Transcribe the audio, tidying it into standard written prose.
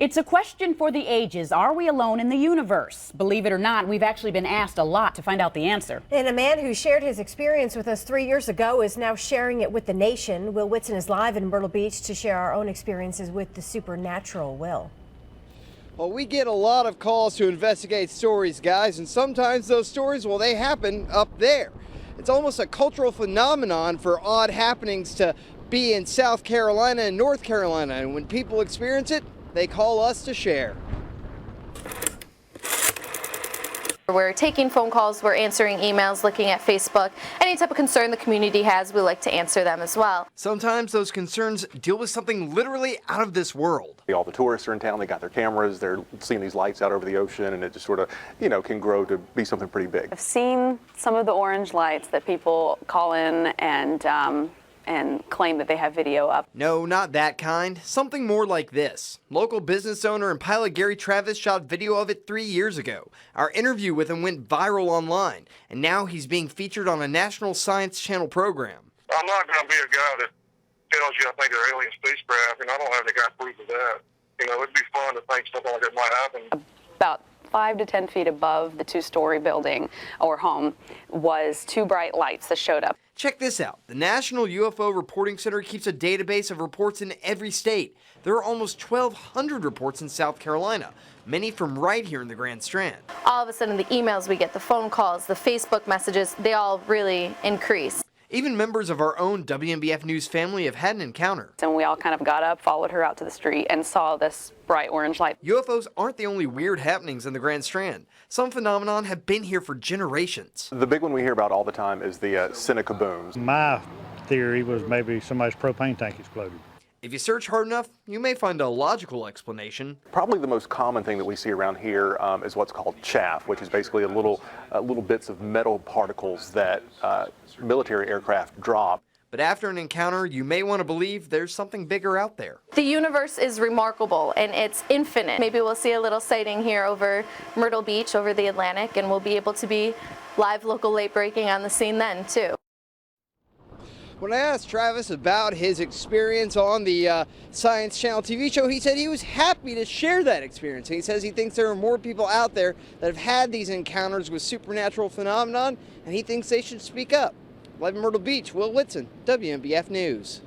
It's a question for the ages. Are we alone in the universe? Believe it or not, we've actually been asked a lot to find out the answer. And a man who shared his experience with us 3 years ago is now sharing it with the nation. Will Whitson is live in Myrtle Beach to share our own experiences with the supernatural. Will. Well, we get a lot of calls to investigate stories, guys, and sometimes those stories, well, they happen up there. It's almost a cultural phenomenon for odd happenings to be in South Carolina and North Carolina, and when people experience it, they call us to share. We're taking phone calls, we're answering emails, looking at Facebook. Any type of concern the community has, we like to answer them as well. Sometimes those concerns deal with something literally out of this world. All the tourists are in town, they got their cameras, they're seeing these lights out over the ocean, and it just sort of, can grow to be something pretty big. I've seen some of the orange lights that people call in and claim that they have video up. No, not that kind. Something more like this. Local business owner and pilot Gary Travis shot video of it 3 years ago. Our interview with him went viral online, and now he's being featured on a National Science Channel program. I'm not going to be a guy that tells you I think they're alien spacecraft, and I don't have any kind of proof of that. It'd be fun to think something like that might happen. About 5 to 10 feet above the two-story building or home was two bright lights that showed up. Check this out. The National UFO Reporting Center keeps a database of reports in every state. There are almost 1,200 reports in South Carolina, many from right here in the Grand Strand. All of a sudden, the emails we get, the phone calls, the Facebook messages, they all really increase. Even members of our own WNBF News family have had an encounter. And we all kind of got up, followed her out to the street, and saw this bright orange light. UFOs aren't the only weird happenings in the Grand Strand. Some phenomenon have been here for generations. The big one we hear about all the time is the Seneca booms. My theory was maybe somebody's propane tank exploded. If you search hard enough, you may find a logical explanation. Probably the most common thing that we see around here is what's called chaff, which is basically little bits of metal particles that military aircraft drop. But after an encounter, you may want to believe there's something bigger out there. The universe is remarkable and it's infinite. Maybe we'll see a little sighting here over Myrtle Beach, over the Atlantic, and we'll be able to be live local late breaking on the scene then too. When I asked Travis about his experience on the Science Channel TV show, he said he was happy to share that experience. He says he thinks there are more people out there that have had these encounters with supernatural phenomenon, and he thinks they should speak up. Live in Myrtle Beach, Will Whitson, WNBF News.